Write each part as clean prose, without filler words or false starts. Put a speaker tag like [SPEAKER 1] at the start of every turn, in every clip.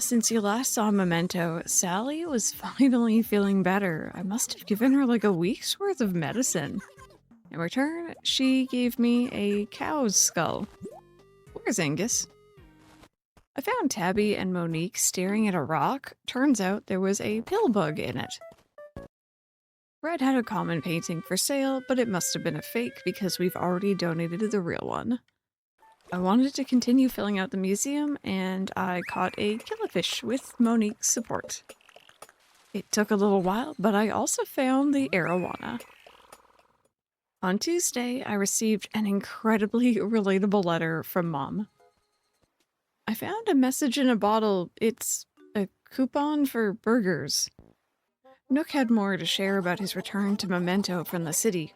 [SPEAKER 1] Since you last saw Memento, Sally was finally feeling better. I must have given her like a week's worth of medicine. In return, she gave me a cow's skull. Where's Angus? I found Tabby and Monique staring at a rock. Turns out there was a pill bug in it. Red had a common painting for sale, but it must have been a fake because we've already donated the real one. I wanted to continue filling out the museum, and I caught a killifish with Monique's support. It took a little while, but I also found the arowana. On Tuesday, I received an incredibly relatable letter from Mom. I found a message in a bottle. It's a coupon for burgers. Nook had more to share about his return to Memento from the city.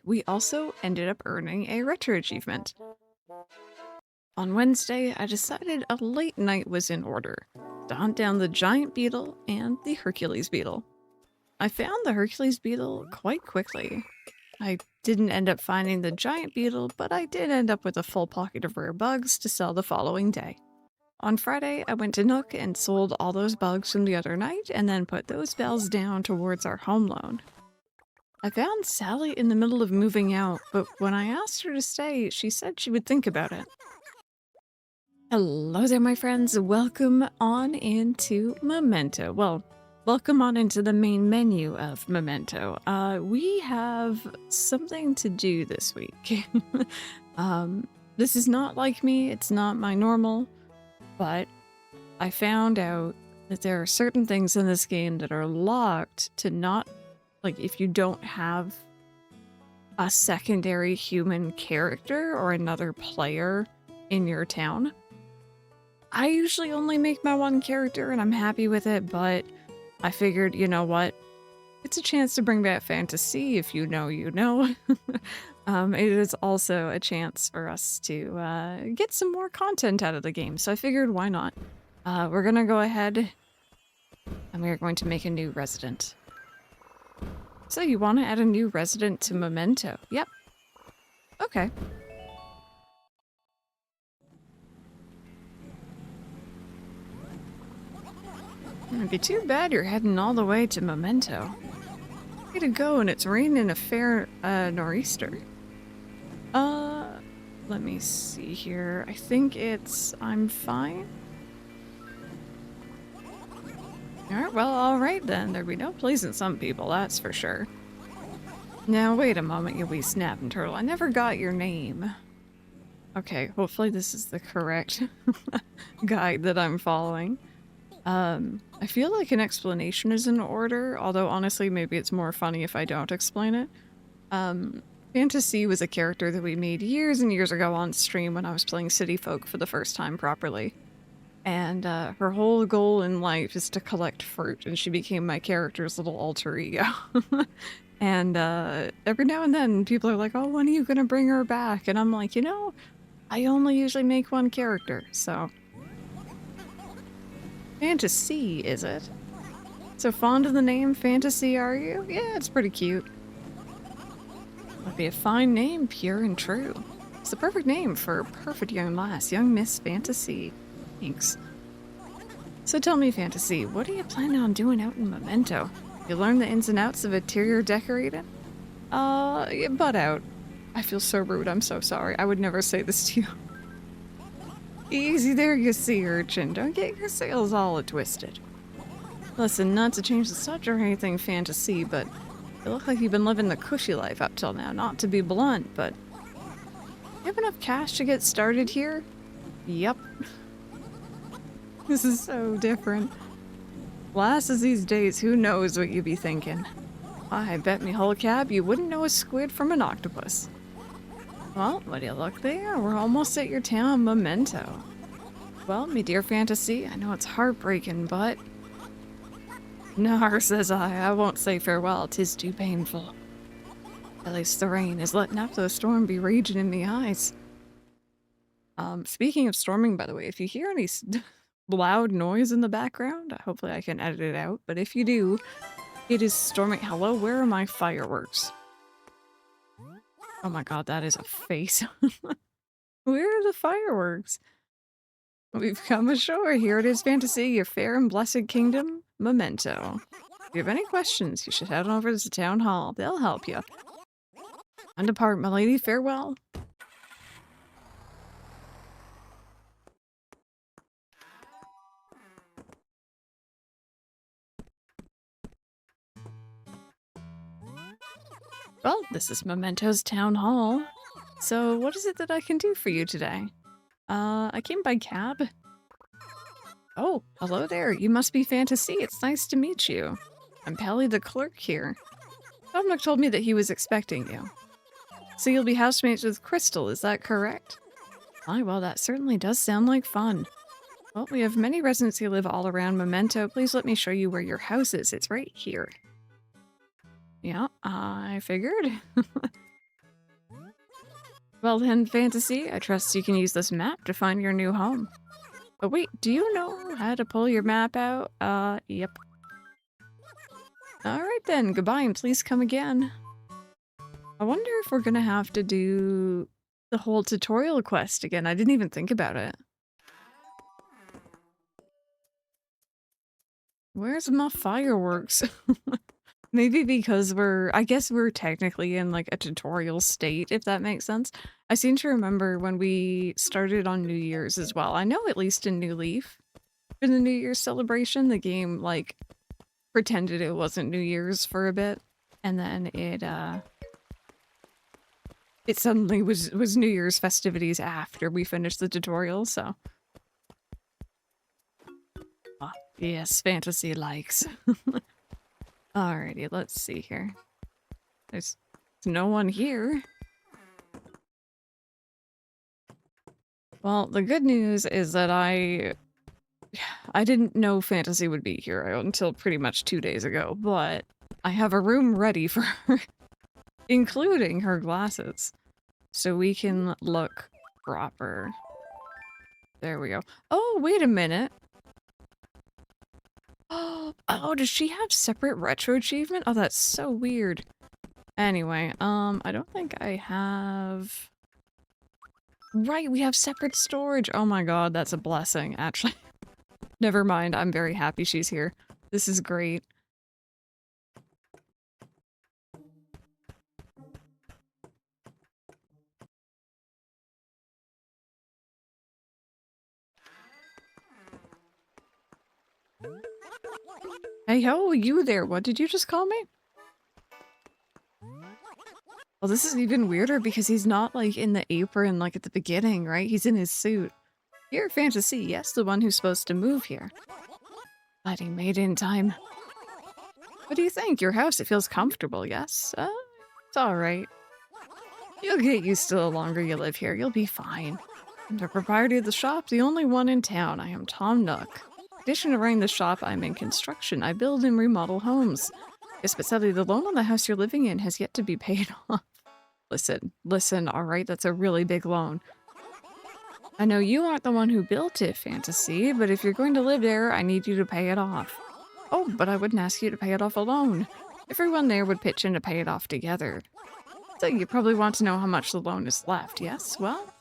[SPEAKER 1] We also ended up earning a retro achievement. On Wednesday, I decided a late night was in order to hunt down the giant beetle and the Hercules beetle. I found the Hercules beetle quite quickly. I didn't end up finding the giant beetle, but I did end up with a full pocket of rare bugs to sell the following day. On Friday, I went to Nook and sold all those bugs from the other night and then put those bells down towards our home loan. I found Sally in the middle of moving out, but when I asked her to stay, she said she would think about it. Hello there, my friends. Welcome on into Memento. Well, welcome on into the main menu of Memento. We have something to do this week. This is not like me. It's not my normal, but I found out that there are certain things in this game that are locked to not, like, if you don't have a secondary human character or another player in your town. I usually only make my one character and I'm happy with it, but I figured, you know what? It's a chance to bring back fantasy. If you know, you know. It is also a chance for us to get some more content out of the game, so I figured why not? We're gonna go ahead and we're going to make a new resident. So you want to add a new resident to Memento? Yep. Okay. It'd be too bad you're heading all the way to Memento. Way to go, and it's raining a fair nor'easter. Let me see here. I think I'm fine. Alright, well, alright then. There'd be no pleasing some people, that's for sure. Now, wait a moment, you wee snapping turtle. I never got your name. Okay, hopefully this is the correct guide that I'm following. I feel like an explanation is in order, although honestly maybe it's more funny if I don't explain it. Fantasy was a character that we made years and years ago on stream when I was playing City Folk for the first time properly. And her whole goal in life is to collect fruit, and she became my character's little alter ego. And every now and then people are like, oh, when are you gonna bring her back? And I'm like, you know, I only usually make one character, so... Fantasy, is it? So fond of the name Fantasy, are you? Yeah, it's pretty cute. Would be a fine name, pure and true. It's the perfect name for a perfect young lass, young Miss Fantasy. Thanks. So tell me, Fantasy, what are you planning on doing out in Memento? You learn the ins and outs of interior decorating? Yeah, butt out. I feel so rude, I'm so sorry. I would never say this to you. Easy there, you sea urchin. Don't get your sails all twisted. Listen, not to change the subject or anything, Fantasy, but you look like you've been living the cushy life up till now. Not to be blunt, but you have enough cash to get started here? Yep. This is so different. Lasses these days, who knows what you be thinking. I bet me whole cab you wouldn't know a squid from an octopus. Well, what do you look there? We're almost at your town, Memento. Well, me dear Fantasy, I know it's heartbreaking, but... Nar, says I won't say farewell, 'tis too painful. At least the rain is letting up the storm be raging in me eyes. Speaking of storming, by the way, if you hear any loud noise in the background, hopefully I can edit it out, but if you do, it is storming. Hello, where are my fireworks? Oh my god, that is a face. Where are the fireworks? We've come ashore. Here it is, Fantasy, your fair and blessed kingdom, Memento. If you have any questions, you should head on over to the town hall. They'll help you. And depart, my lady. Farewell. Well, this is Memento's town hall. So what is it that I can do for you today? I came by cab. Oh, hello there. You must be Fantasy. It's nice to meet you. I'm Pally the clerk here. Dominic told me that he was expecting you. So you'll be housemates with Crystal, is that correct? Aye, well, that certainly does sound like fun. Well, we have many residents who live all around Memento. Please let me show you where your house is. It's right here. Yeah, I figured. Well then, Fantasy, I trust you can use this map to find your new home. But wait, do you know how to pull your map out? Yep. Alright then, goodbye and please come again. I wonder if we're gonna have to do the whole tutorial quest again. I didn't even think about it. Where's my fireworks? Maybe because I guess we're technically in like a tutorial state, if that makes sense. I seem to remember when we started on New Year's as well. I know at least in New Leaf, for the New Year's celebration, the game like pretended it wasn't New Year's for a bit. And then it suddenly was New Year's festivities after we finished the tutorial, so. Ah, yes, Fantasy likes. Alrighty, let's see here. There's no one here. Well, the good news is that I didn't know Fantasy would be here until pretty much 2 days ago, but I have a room ready for her, including her glasses. So we can look proper. There we go. Oh, wait a minute. Oh, does she have separate retro achievement? Oh, that's so weird. Anyway, I don't think I have... Right, we have separate storage. Oh my god, that's a blessing, actually. Never mind, I'm very happy she's here. This is great. Hey ho, you there, what did you just call me? Well, this is even weirder because he's not like in the apron like at the beginning, right? He's in his suit. You're Fantasy, yes, the one who's supposed to move here. Glad he made it in time. What do you think? Your house, it feels comfortable, yes? It's alright. You'll get used to the longer you live here, you'll be fine. I'm the proprietor of the shop, the only one in town. I am Tom Nook. In addition to running the shop, I'm in construction. I build and remodel homes. Yes, but sadly, the loan on the house you're living in has yet to be paid off. Listen, alright, that's a really big loan. I know you aren't the one who built it, Fantasy, but if you're going to live there, I need you to pay it off. Oh, but I wouldn't ask you to pay it off alone. Everyone there would pitch in to pay it off together. So you probably want to know how much the loan is left, yes? Well,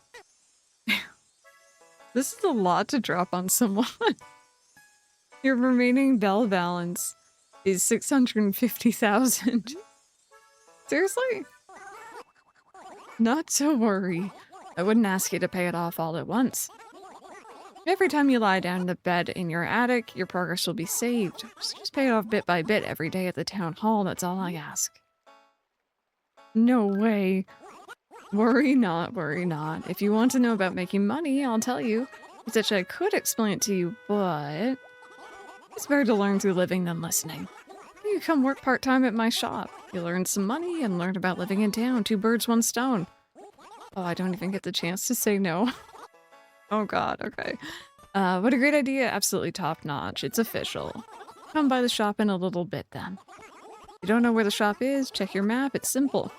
[SPEAKER 1] this is a lot to drop on someone. Your remaining bell balance is 650,000. Seriously? Not to worry. I wouldn't ask you to pay it off all at once. Every time you lie down in the bed in your attic, your progress will be saved. Just pay it off bit by bit every day at the town hall, that's all I ask. No way. Worry not, worry not. If you want to know about making money, I'll tell you. Such I could explain it to you, but it's better to learn through living than listening. You come work part-time at my shop. You'll earn some money and learn about living in town. 2 birds, 1 stone. Oh, I don't even get the chance to say no. Oh god, okay. What a great idea. Absolutely top-notch. It's official. Come by the shop in a little bit then. If you don't know where the shop is, check your map. It's simple.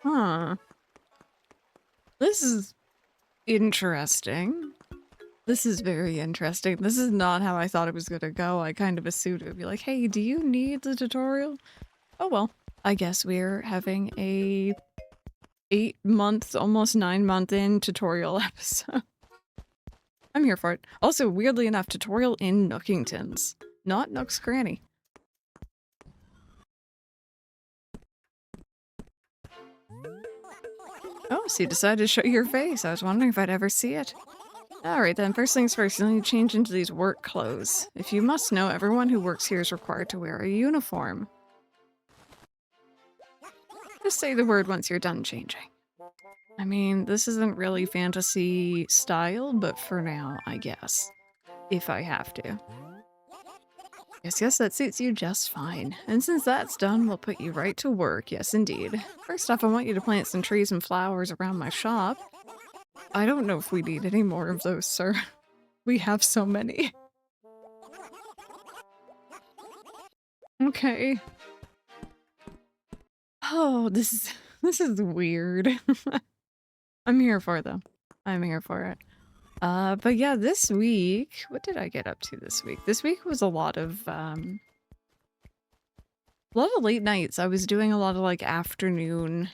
[SPEAKER 1] Huh. This is interesting. This is very interesting. This is not how I thought it was gonna go. I kind of assumed it would be like, hey, do you need the tutorial? Oh well. I guess we're having a 8-month, almost 9-month in tutorial episode. I'm here for it. Also, weirdly enough, tutorial in Nookingtons. Not Nook's Granny. Oh, so you decided to show your face. I was wondering if I'd ever see it. Alright then, first things first, you'll need to change into these work clothes. If you must know, everyone who works here is required to wear a uniform. Just say the word once you're done changing. I mean, this isn't really fantasy style, but for now, I guess. If I have to. Yes, that suits you just fine. And since that's done, we'll put you right to work. Yes, indeed. First off, I want you to plant some trees and flowers around my shop. I don't know if we need any more of those, sir. We have so many. Okay. Oh, this is weird. I'm here for it, though. I'm here for it. But yeah, this week, what did I get up to this week? This week was a lot of late nights. I was doing a lot of like afternoon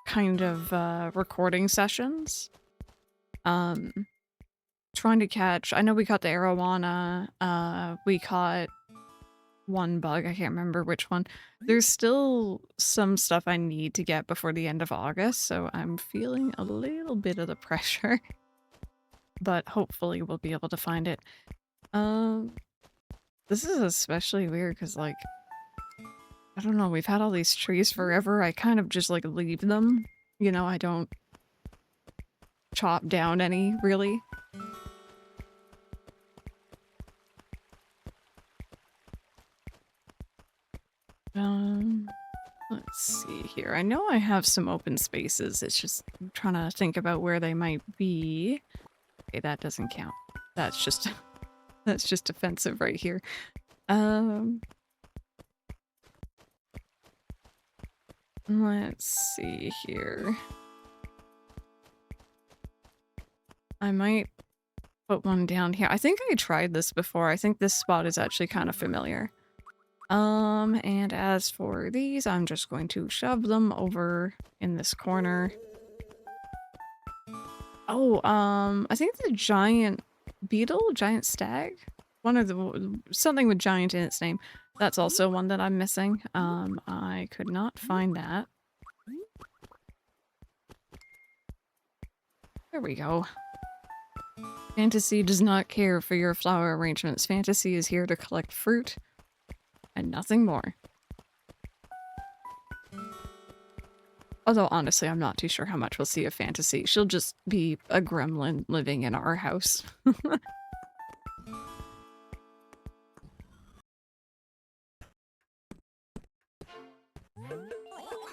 [SPEAKER 1] kind of recording sessions. Trying to catch, I know we caught the arowana, we caught one bug, I can't remember which one. There's still some stuff I need to get before the end of August, so I'm feeling a little bit of the pressure. But hopefully we'll be able to find it. This is especially weird because, like, I don't know, we've had all these trees forever. I kind of just, like, leave them. You know, I don't chop down any, really. Let's see here. I know I have some open spaces. It's just I'm trying to think about where they might be. Okay, that doesn't count. That's just that's just offensive right here. Let's see here. I might put one down here. I think I tried this before. I think this spot is actually kind of familiar. And as for these, I'm just going to shove them over in this corner. Oh, I think the giant beetle, giant stag, one of the, something with giant in its name. That's also one that I'm missing. I could not find that. There we go. Fantasy does not care for your flower arrangements. Fantasy is here to collect fruit and nothing more. Although, honestly, I'm not too sure how much we'll see of Fantasy. She'll just be a gremlin living in our house.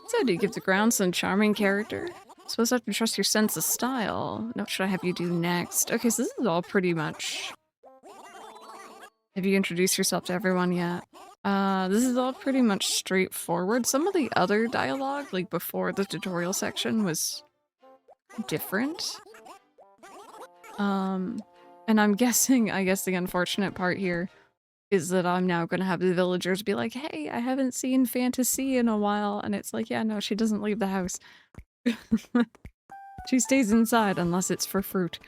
[SPEAKER 1] So, do you give the ground some charming character? Suppose I have to trust your sense of style. What should I have you do next? Okay, so this is all pretty much... Have you introduced yourself to everyone yet? This is all pretty much straightforward. Some of the other dialogue, like before the tutorial section, was different. And I'm guessing, I guess the unfortunate part here is that I'm now gonna have the villagers be like, hey, I haven't seen Fantasy in a while. And it's like, yeah, no, she doesn't leave the house. She stays inside unless it's for fruit.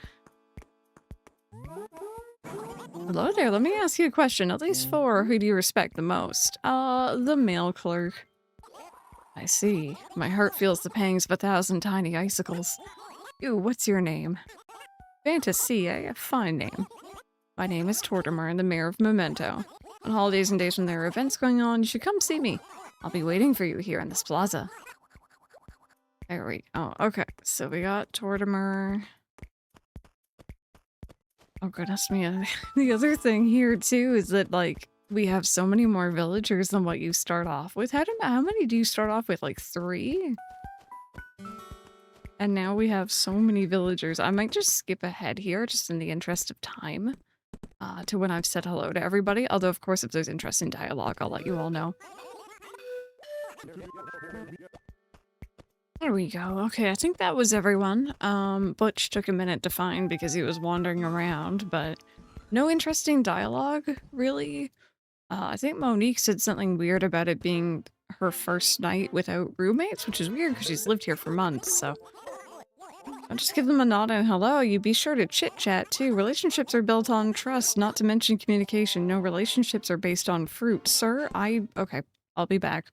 [SPEAKER 1] Hello there, let me ask you a question. At least four, who do you respect the most? The mail clerk. I see. My heart feels the pangs of 1,000 tiny icicles. Ew, what's your name? Fantasy, a fine name. My name is Tortimer, and the mayor of Memento. On holidays and days when there are events going on, you should come see me. I'll be waiting for you here in this plaza. There we go. Okay, so we got Tortimer. Oh goodness me. The other thing here too is that like we have so many more villagers than what you start off with. How many do you start off with? Like 3? And now we have so many villagers. I might just skip ahead here just in the interest of time to when I've said hello to everybody. Although of course if there's interesting dialogue, I'll let you all know. There we go. Okay, I think that was everyone. Butch took a minute to find because he was wandering around, but no interesting dialogue, really. I think Monique said something weird about it being her first night without roommates, which is weird because she's lived here for months, so. I'll just give them a nod and hello. You be sure to chit-chat, too. Relationships are built on trust, not to mention communication. No relationships are based on fruit. Sir, okay, I'll be back.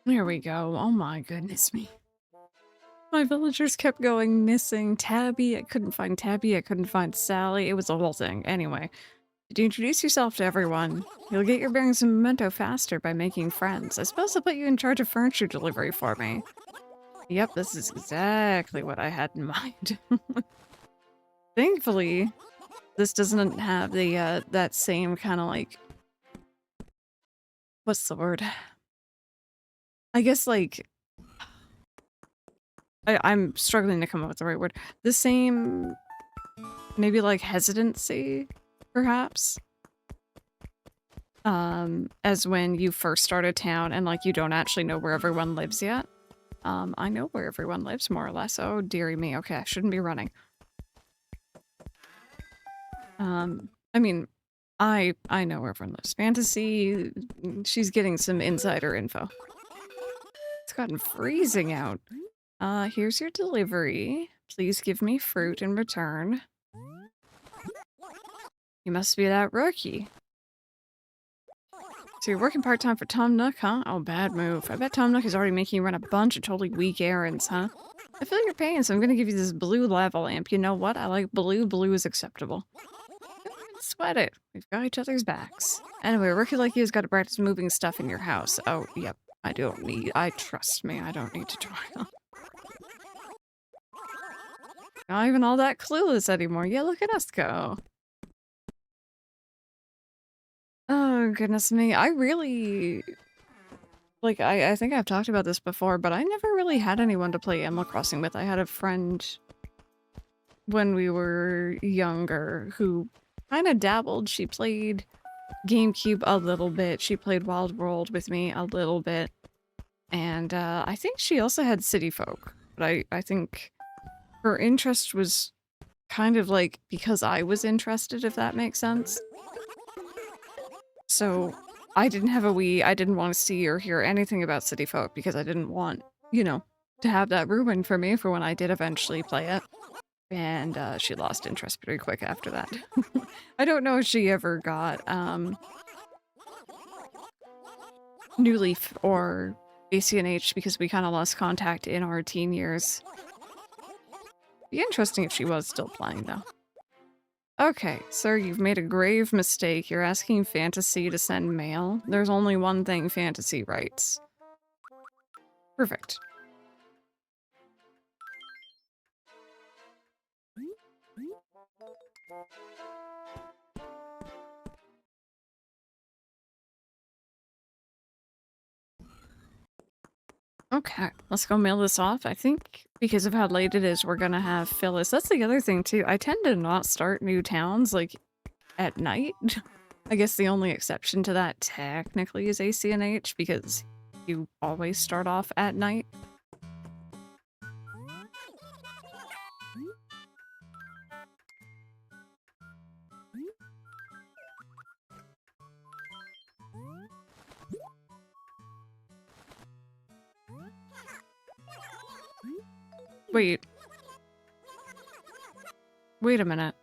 [SPEAKER 1] There we go. Oh my goodness me. My villagers kept going missing. Tabby, I couldn't find Tabby. I couldn't find Sally. It was a whole thing. Anyway, to introduce yourself to everyone, you'll get your bearings in Memento faster by making friends. I suppose I'll put you in charge of furniture delivery for me. Yep, this is exactly what I had in mind. Thankfully, this doesn't have the, that same kind of like... What's the word? I guess, like... I'm struggling to come up with the right word. The same... Maybe, like, hesitancy, perhaps? As when you first start a town and, like, you don't actually know where everyone lives yet. I know where everyone lives, more or less. Oh, dearie me. Okay, I shouldn't be running. I mean, I know where everyone lives. Fantasy, she's getting some insider info. It's gotten freezing out. Here's your delivery. Please give me fruit in return. You must be that rookie. So you're working part-time for Tom Nook, huh? Oh, bad move. I bet Tom Nook is already making you run a bunch of totally weak errands, huh? I feel your pain, so I'm gonna give you this blue lava lamp. You know what? I like blue. Blue is acceptable. Sweat it. We've got each other's backs. Anyway, a rookie like you's got to practice moving stuff in your house. Oh, yep. Trust me, I don't need to try. Not even all that clueless anymore. Yeah, look at us go. Oh, goodness me. I really... Like, I think I've talked about this before, but I never really had anyone to play Animal Crossing with. I had a friend when we were younger who kind of dabbled. She played GameCube a little bit. She played Wild World with me a little bit. And I think she also had City Folk. But I think her interest was kind of like because I was interested, if that makes sense. So I didn't have a Wii. I didn't want to see or hear anything about City Folk because I didn't want, you know, to have that ruined for me for when I did eventually play it. And she lost interest pretty quick after that. I don't know if she ever got New Leaf or ACNH because we kind of lost contact in our teen years. Be interesting if she was still playing though. Okay, sir, you've made a grave mistake. You're asking Fantasy to send mail. There's only one thing Fantasy writes. Perfect. Okay, let's go mail this off. I think because of how late it is, we're gonna have Phyllis. That's the other thing too. I tend to not start new towns like at night. I guess the only exception to that technically is ACNH because you always start off at night. Wait, Wait a minute.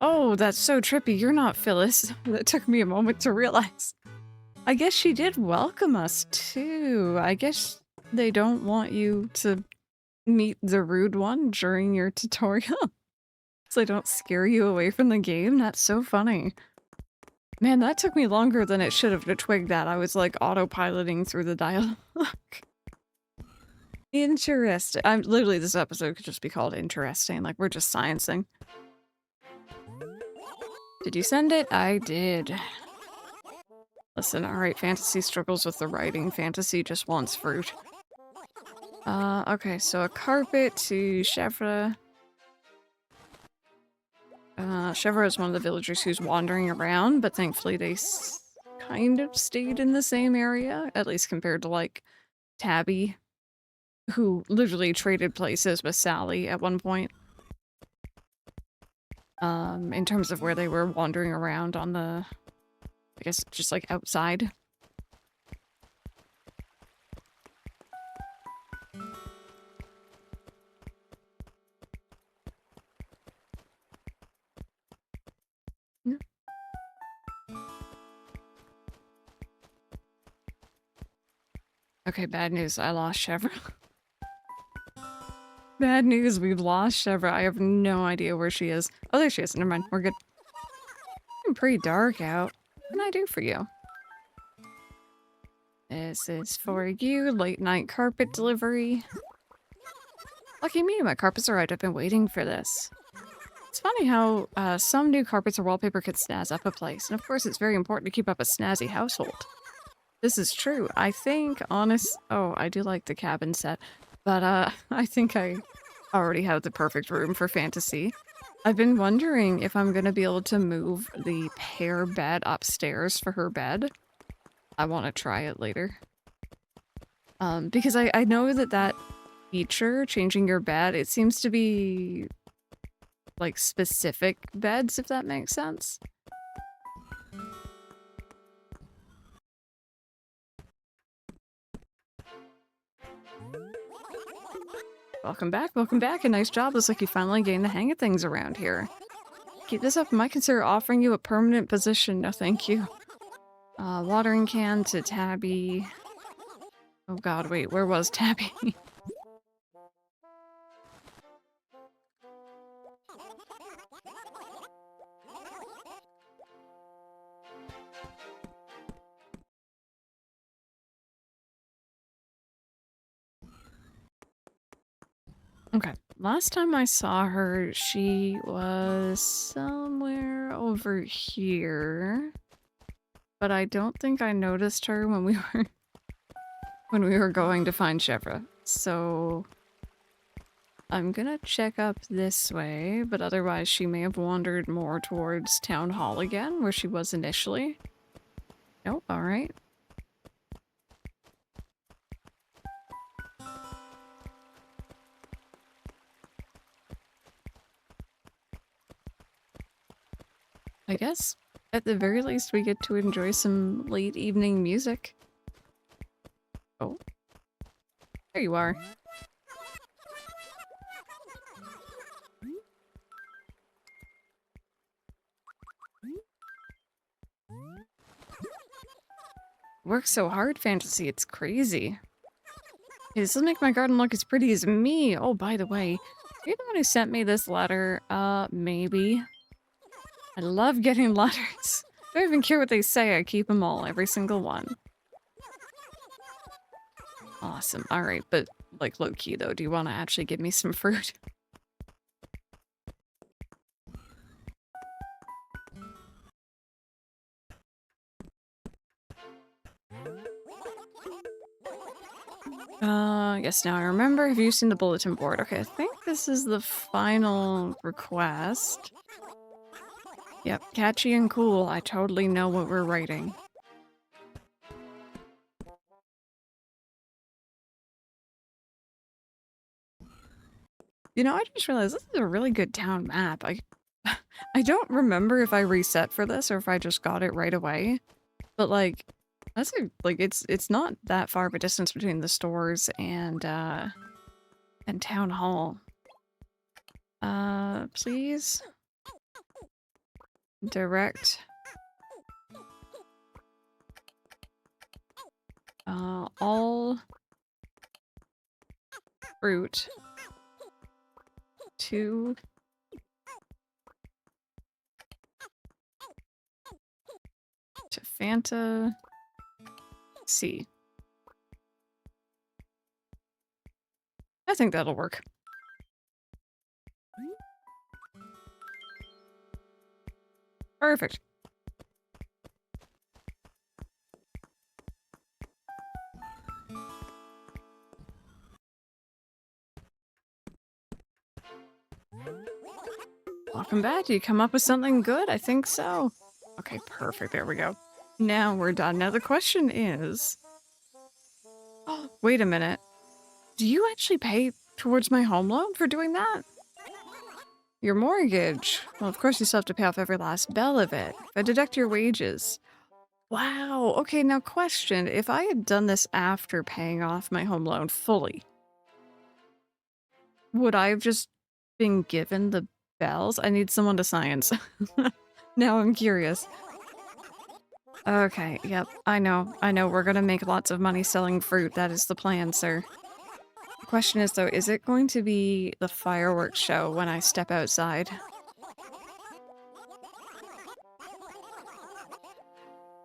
[SPEAKER 1] Oh, that's so trippy. You're not Phyllis. That took me a moment to realize. I guess she did welcome us too. I guess they don't want you to meet the rude one during your tutorial. So they don't scare you away from the game. That's so funny. Man, that took me longer than it should have to twig that. I was like autopiloting through the dialogue. Interesting. I'm literally, this episode could just be called interesting. Like we're just sciencing. Did you send it? I did. Listen, alright, fantasy struggles with the writing. Fantasy just wants fruit. Okay, so a carpet to Chevra. Chevra is one of the villagers who's wandering around, but thankfully they kind of stayed in the same area, at least compared to, like, Tabby, who literally traded places with Sally at one point. In terms of where they were wandering around on the, I guess, just, like, outside. Yeah. Okay, bad news. I lost Chevra. Bad news. We've lost Chevra. I have no idea where she is. Oh, there she is. Never mind. We're good. It's pretty dark out. What can I do for you? This is for you. Late night carpet delivery. Lucky me. My carpets arrived. I've been waiting for this. It's funny how some new carpets or wallpaper could snazz up a place. And of course, it's very important to keep up a snazzy household. This is true. I think, oh, I do like the cabin set. But, I think I already have the perfect room for fantasy. I've been wondering if I'm gonna be able to move the pair bed upstairs for her bed. I want to try it later. Because I know that feature, changing your bed, it seems to be, like, specific beds, if that makes sense. Welcome back, welcome back. A nice job. Looks like you finally gained the hang of things around here. Keep this up. I might consider offering you a permanent position. No, thank you. Watering can to Tabby. Oh god, wait, where was Tabby? Okay, last time I saw her, she was somewhere over here. But I don't think I noticed her when we were going to find Chevra. So I'm gonna check up this way, but otherwise she may have wandered more towards Town Hall again, where she was initially. Nope, alright. I guess, at the very least, we get to enjoy some late evening music. Oh. There you are. Work so hard, fantasy, it's crazy. Hey, this will make my garden look as pretty as me. Oh, by the way, are you the one who sent me this letter? Maybe. I love getting letters. I don't even care what they say, I keep them all, every single one. Awesome, alright, but, like, low-key though, do you want to actually give me some fruit? Yes, now I remember. Have you seen the bulletin board? Okay, I think this is the final request. Yep, catchy and cool. I totally know what we're writing. You know, I just realized this is a really good town map. I don't remember if I reset for this or if I just got it right away. But like, it's not that far of a distance between the stores and And town hall. Please direct all fruit to Fanta C. I think that'll work. Perfect. Welcome back. Did you come up with something good? I think so. Okay, perfect. There we go. Now we're done. Now the question is... Oh, wait a minute. Do you actually pay towards my home loan for doing that? Your mortgage? Well, of course you still have to pay off every last bell of it. If I deduct your wages... Wow. Okay, now question. If I had done this after paying off my home loan fully, would I have just been given the bells? I need someone to science. Now I'm curious. Okay, yep, I know. We're gonna make lots of money selling fruit. That is the plan, sir. The question is, though, is it going to be the fireworks show when I step outside?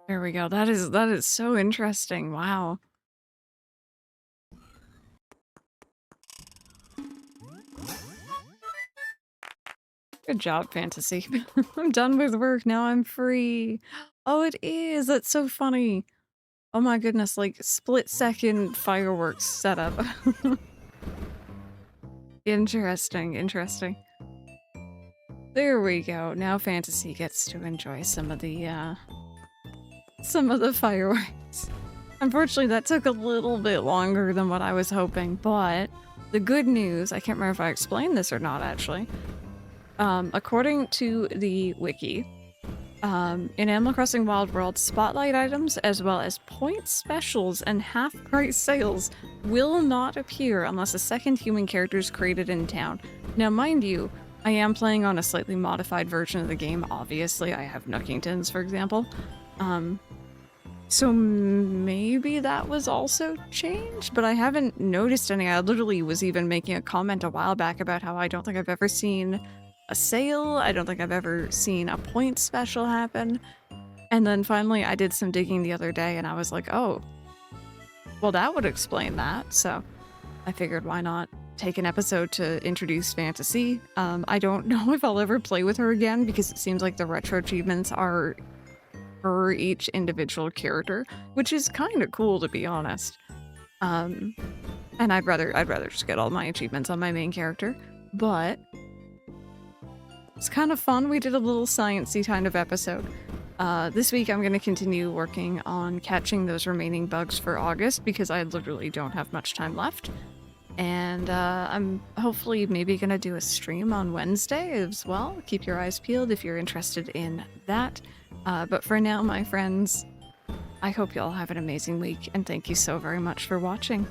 [SPEAKER 1] There we go. That is so interesting. Wow. Good job, fantasy. I'm done with work. Now I'm free. Oh, it is. That's so funny. Oh my goodness, like split-second fireworks setup. Interesting, interesting. There we go. Now fantasy gets to enjoy some of the fireworks. Unfortunately, that took a little bit longer than what I was hoping, but the good news, I can't remember if I explained this or not, actually. According to the wiki, in Animal Crossing Wild World, spotlight items as well as point specials and half-price sales will not appear unless a second human character is created in town. Now, mind you, I am playing on a slightly modified version of the game, obviously. I have Nuckingtons, for example. So maybe that was also changed, but I haven't noticed any. I literally was even making a comment a while back about how I don't think I've ever seen a sale. I don't think I've ever seen a point special happen. And then finally I did some digging the other day and I was like, oh, well, that would explain that. So I figured why not take an episode to introduce Fantasy. I don't know if I'll ever play with her again because it seems like the retro achievements are for each individual character, which is kind of cool, to be honest. And I'd rather just get all my achievements on my main character, but it's kind of fun. We did a little sciencey kind of episode. This week I'm going to continue working on catching those remaining bugs for August because I literally don't have much time left. And I'm hopefully maybe going to do a stream on Wednesday as well. Keep your eyes peeled if you're interested in that. But for now, my friends, I hope you all have an amazing week, and thank you so very much for watching.